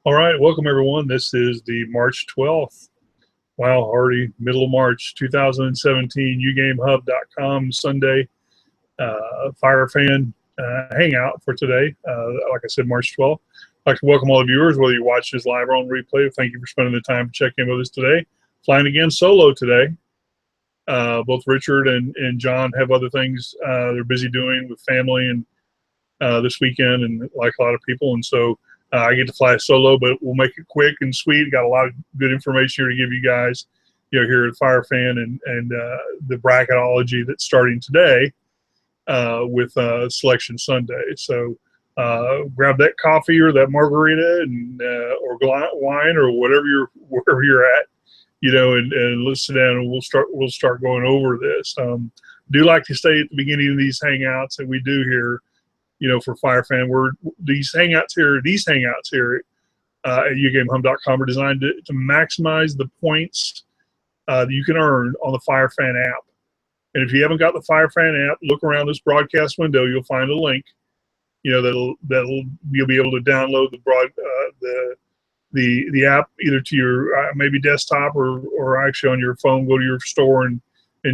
All right, welcome everyone. This is the March 12th. Wow, already middle of March 2017, uGameHub.com Sunday Firefan hangout for today. Like I said, March 12th. I'd like to welcome all the viewers, whether you watch this live or on replay. Thank you for spending the time to check in with us today. Flying again solo today. Both Richard and John have other things they're busy doing with family and this weekend, and like a lot of people, and so I get to fly solo, but we'll make it quick and sweet. Got a lot of good information here to give you guys, here at Firefan, and the bracketology that's starting today with Selection Sunday. So grab that coffee or that margarita and or wine or wherever you're at, and let's sit down and we'll start going over this. Do like to stay at the beginning of these hangouts that we do here. For Firefan, these hangouts here at uGameHub.com are designed to maximize the points that you can earn on the Firefan app. And if you haven't got the Firefan app, look around this broadcast window. You'll find a link. That'll you'll be able to download the app either to your maybe desktop or actually on your phone. Go to your store and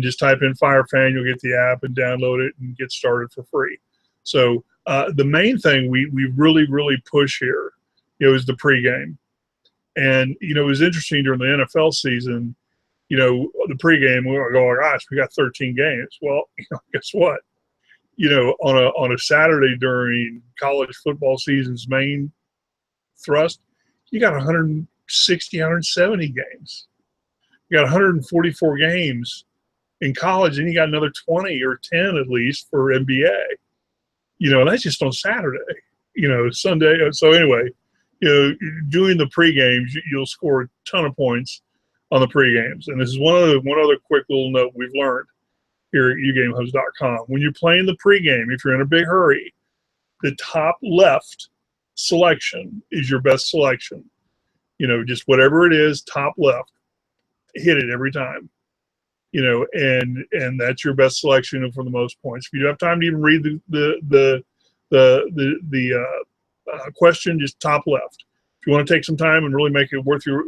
just type in Firefan. You'll get the app and download it and get started for free. So the main thing we really push here, is the pregame. And, it was interesting during the NFL season, the pregame, we go, oh, gosh, we got 13 games. Well, guess what? On a Saturday during college football season's main thrust, you got 160, 170 games. You got 144 games in college, and you got another 20 or 10 at least for NBA. That's just on Saturday, Sunday. So anyway, doing the pre-games, you'll score a ton of points on the pre-games. And this is one other quick little note we've learned here at uGameHubs.com. When you're playing the pre-game, if you're in a big hurry, the top left selection is your best selection. Just whatever it is, top left, hit it every time. And that's your best selection for the most points. If you don't have time to even read the question, just top left. If you want to take some time and really make it worth your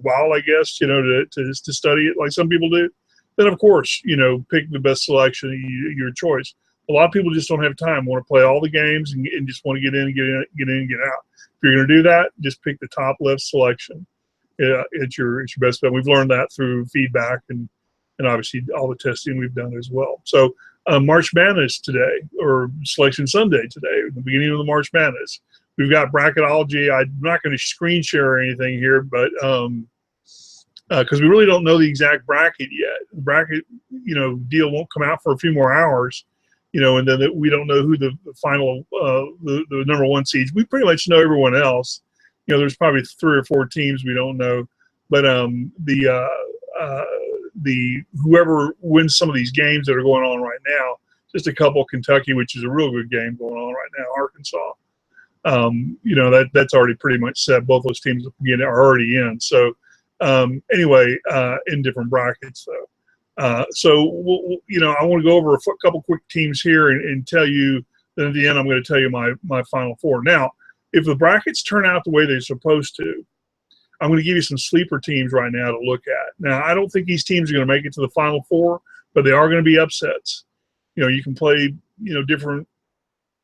while, I guess, to study it like some people do, then of course pick the best selection, your choice. A lot of people just don't have time. Want to play all the games and just want to get in, get out. If you're going to do that, just pick the top left selection. It's your best bet. We've learned that through feedback and obviously all the testing we've done as well. So March Madness today, or Selection Sunday today, the beginning of the March Madness. We've got bracketology. I'm not going to screen share anything here, but because we really don't know the exact bracket yet. The bracket, deal won't come out for a few more hours, and then we don't know who the final, the number one seeds. We pretty much know everyone else. There's probably 3 or 4 teams we don't know, but the whoever wins some of these games that are going on right now, just a couple, Kentucky, which is a real good game going on right now, Arkansas. That's already pretty much set. Both those teams are already in. So anyway, in different brackets though. So I want to go over a couple quick teams here and tell you. Then at the end, I'm going to tell you my final 4. Now, if the brackets turn out the way they're supposed to, I'm going to give you some sleeper teams right now to look at. Now, I don't think these teams are going to make it to the Final Four, but they are going to be upsets. You can play, different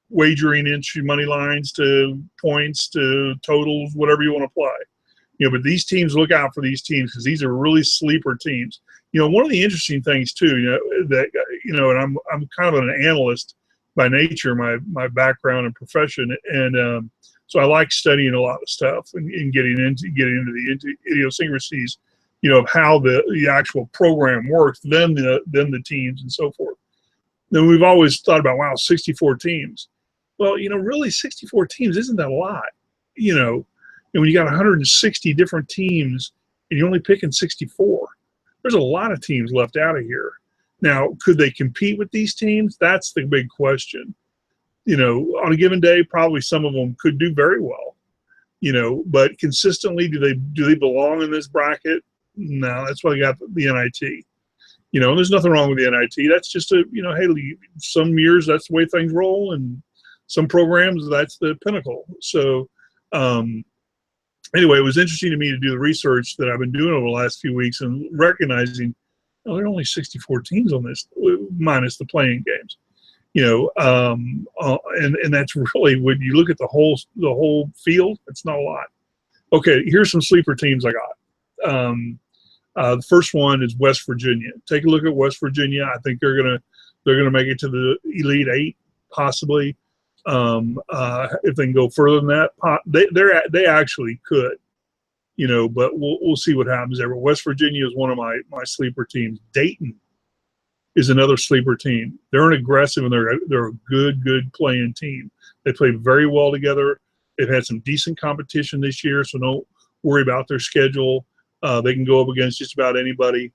wagering entry money lines to points to totals, whatever you want to play. But these teams, look out for these teams because these are really sleeper teams. One of the interesting things too, and I'm kind of an analyst by nature, my background and profession, and so I like studying a lot of stuff and getting into the idiosyncrasies, of how the actual program works, then the teams and so forth. Then we've always thought about, wow, 64 teams. Well, really 64 teams isn't that a lot, and when you got 160 different teams and you're only picking 64, there's a lot of teams left out of here. Now, could they compete with these teams? That's the big question. On a given day, probably some of them could do very well, but consistently, do they belong in this bracket? No, that's why they got the NIT. And there's nothing wrong with the NIT. That's just hey, some years that's the way things roll, and some programs that's the pinnacle. So anyway, it was interesting to me to do the research that I've been doing over the last few weeks and recognizing, oh, there are only 64 teams on this, minus the playing games. And that's really, when you look at the whole field, it's not a lot. Okay, here's some sleeper teams I got. The first one is West Virginia. Take a look at West Virginia. I think they're gonna make it to the Elite Eight, possibly. If they can go further than that, they actually could. But we'll see what happens there. But West Virginia is one of my sleeper teams. Dayton is another sleeper team. They're an aggressive and they're a good playing team. They play very well together. They've had some decent competition this year, so don't worry about their schedule. They can go up against just about anybody.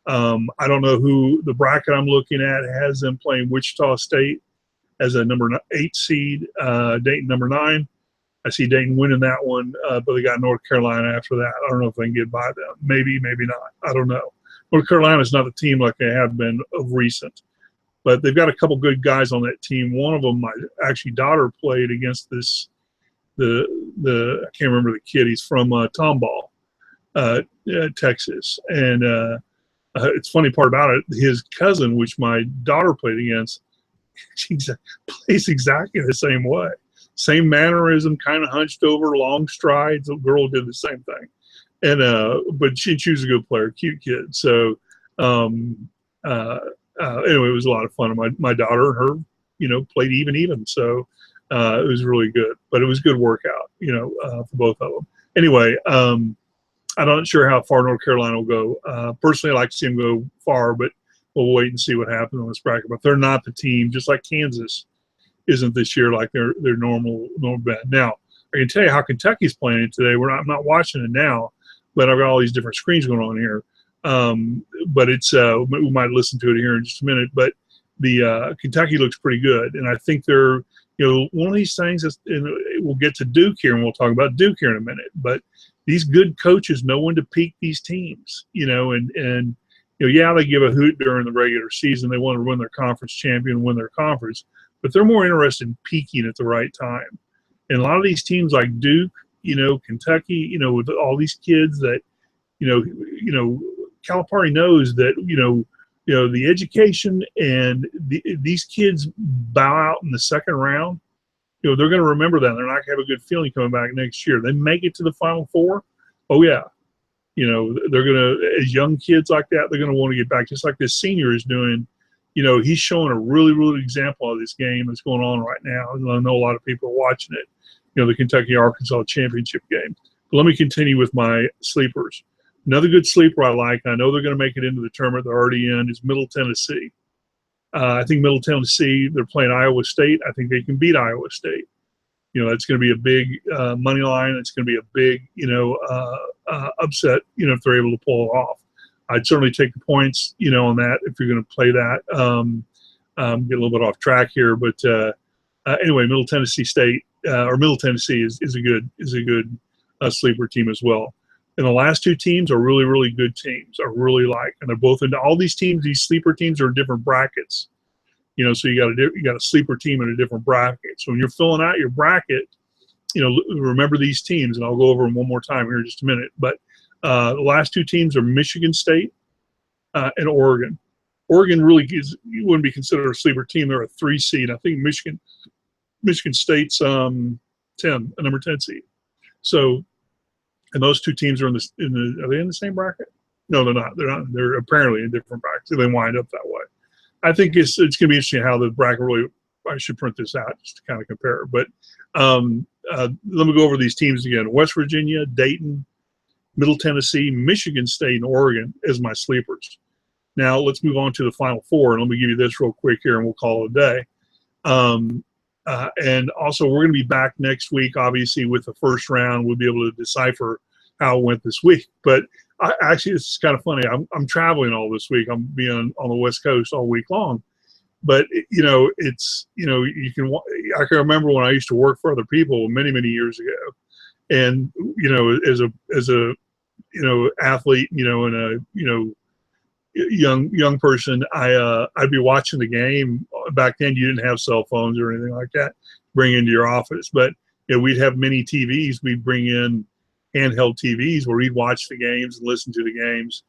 I don't know who the bracket I'm looking at has them playing Wichita State as a number 8 seed, Dayton number 9. I see Dayton winning that one, but they got North Carolina after that. I don't know if they can get by them. Maybe not. I don't know. North Carolina is not a team like they have been of recent, but they've got a couple good guys on that team. One of them, my daughter played against this. I can't remember the kid. He's from Tomball, Texas, and it's funny part about it. His cousin, which my daughter played against, she plays exactly the same way. Same mannerism, kind of hunched over, long strides. The girl did the same thing. And but she was a good player, cute kid. So anyway, it was a lot of fun. My daughter and her, played even. So it was really good. But it was a good workout, for both of them. Anyway, I'm not sure how far North Carolina will go. Personally, I like to see them go far, but we'll wait and see what happens on this bracket. But they're not the team, just like Kansas isn't this year, like their normal bad. Now, I can tell you how Kentucky's playing it today. I'm not watching it now, but I've got all these different screens going on here. But it's we might listen to it here in just a minute. But the Kentucky looks pretty good, and I think they're one of these things. And we'll get to Duke here, and we'll talk about Duke here in a minute. But these good coaches know when to peak these teams, and yeah, they give a hoot during the regular season. They want to win their conference champion, win their conference, but they're more interested in peaking at the right time. And a lot of these teams like Duke, Kentucky, with all these kids that, Calipari knows that, the education and these kids bow out in the second round. They're going to remember that. They're not going to have a good feeling coming back next year. They make it to the Final Four. Oh yeah. They're going to, as young kids like that, they're going to want to get back, just like this senior is doing. He's showing a really, really example of this game that's going on right now. And I know a lot of people are watching it, the Kentucky-Arkansas championship game. But let me continue with my sleepers. Another good sleeper I like, I know they're going to make it into the tournament, they're already in, is Middle Tennessee. I think Middle Tennessee, they're playing Iowa State. I think they can beat Iowa State. It's going to be a big money line. It's going to be a big, upset, if they're able to pull it off. I'd certainly take the points, on that if you're going to play that. Get a little bit off track here, but anyway, Middle Tennessee State or Middle Tennessee is a good sleeper team as well. And the last two teams are really, really good teams. I really like, and they're both into all these teams. These sleeper teams are in different brackets. So you got a sleeper team in a different bracket. So when you're filling out your bracket, remember these teams, and I'll go over them one more time here in just a minute. But the last two teams are Michigan State and Oregon. Oregon really wouldn't be considered a sleeper team. They're a 3 seed. I think Michigan State's 10, a number 10 seed. So, and those two teams are are they in the same bracket? No, they're not. They're not. They're apparently in different brackets. They wind up that way. I think it's going to be interesting how the bracket really. I should print this out just to kind of compare. But let me go over these teams again: West Virginia, Dayton, Middle Tennessee, Michigan State, and Oregon as my sleepers. Now let's move on to the Final Four, and let me give you this real quick here, and we'll call it a day. And also, we're going to be back next week, obviously, with the first round. We'll be able to decipher how it went this week. But actually, it's kind of funny. I'm traveling all this week. I'm being on the West Coast all week long. But it's you can. I can remember when I used to work for other people many years ago, and as a athlete, and a young person, I'd be watching the game. Back then, you didn't have cell phones or anything like that. Bring into your office, but we'd have mini TVs. We'd bring in handheld TVs where he'd watch the games and listen to the games,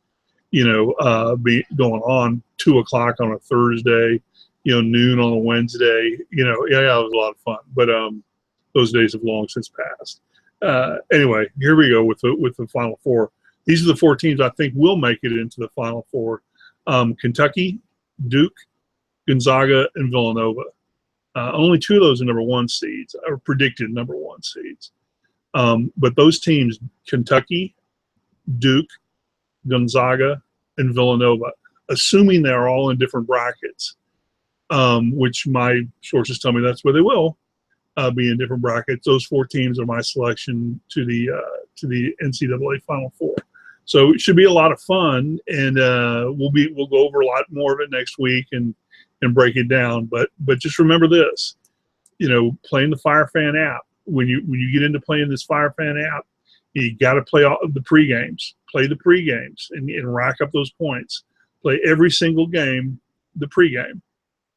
you know, be going on 2 o'clock on a Thursday, you know, noon on a Wednesday. You know, yeah, it was a lot of fun. But those days have long since passed. Anyway, here we go with the Final Four. These are the 4 teams I think will make it into the Final Four: Kentucky, Duke, Gonzaga, and Villanova. Only 2 of those are #1 seeds, or predicted #1 seeds. But those teams, Kentucky, Duke, Gonzaga, and Villanova, assuming they're all in different brackets, which my sources tell me that's where they will be in different brackets. Those 4 teams are my selection to the NCAA Final Four. So it should be a lot of fun, and we'll go over a lot more of it next week and break it down. But just remember this, you know, playing the Firefan app. When you get into playing this Firefan app, you got to play all of the pre-games. Play the pre-games and rack up those points. Play every single game, the pre-game.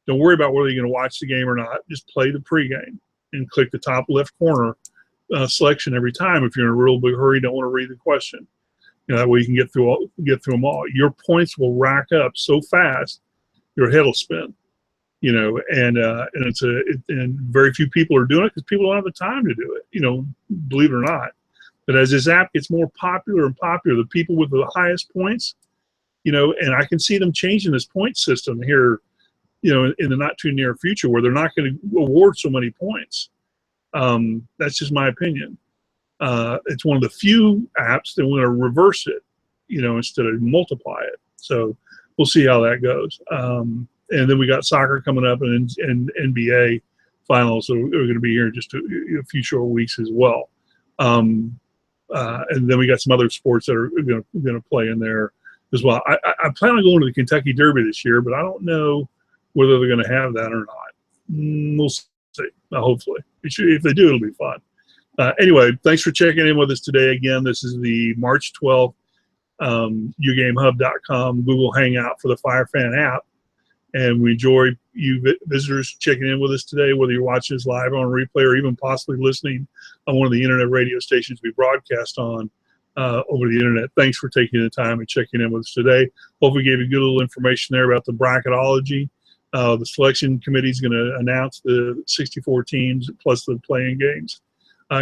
Don't worry about whether you're going to watch the game or not. Just play the pre-game and click the top left corner selection every time. If you're in a real big hurry, don't want to read the question. You know, that way you can get through them all. Your points will rack up so fast, your head will spin. You know, and and very few people are doing it because people don't have the time to do it. You know, believe it or not. But as this app gets more popular and popular, the people with the highest points, you know, and I can see them changing this point system here, you know, in the not too near future, where they're not going to award so many points. That's just my opinion. It's one of the few apps that want to reverse it, you know, instead of multiply it. So we'll see how that goes. And then we got soccer coming up and NBA finals. So we're going to be here in just a few short weeks as well. And then we got some other sports that are going to play in there as well. I plan on going to the Kentucky Derby this year, but I don't know whether they're going to have that or not. We'll see. Hopefully, if they do, it'll be fun. Anyway, thanks for checking in with us today. Again, this is the March 12th uGameHub.com Google Hangout for the Firefan app. And we enjoy you visitors checking in with us today, whether you're watching us live on replay or even possibly listening on one of the internet radio stations we broadcast on over the internet. Thanks for taking the time and checking in with us today. Hope we gave you good little information there about the bracketology. The selection committee is going to announce the 64 teams plus the playing games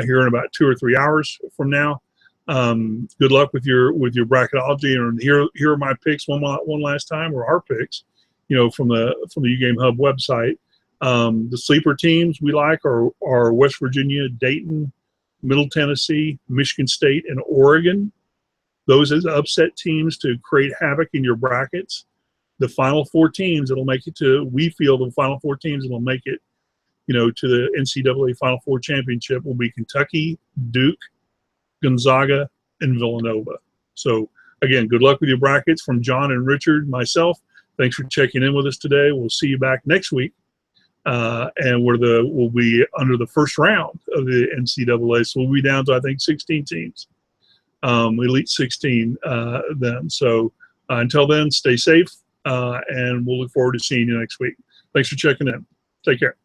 here in about 2 or 3 hours from now. Good luck with your bracketology. And here are my picks one last time, or our picks, you know, from the uGameHub website. The sleeper teams we like are West Virginia, Dayton, Middle Tennessee, Michigan State, and Oregon. Those as upset teams to create havoc in your brackets. The final 4 teams that'll make it to, we feel the final 4 teams that'll make it, you know, to the NCAA Final Four championship will be Kentucky, Duke, Gonzaga, and Villanova. So again, good luck with your brackets. From John and Richard, myself, thanks for checking in with us today. We'll see you back next week. And we'll be under the first round of the NCAA. So we'll be down to, I think, 16 teams, Elite 16 then. So until then, stay safe, and we'll look forward to seeing you next week. Thanks for checking in. Take care.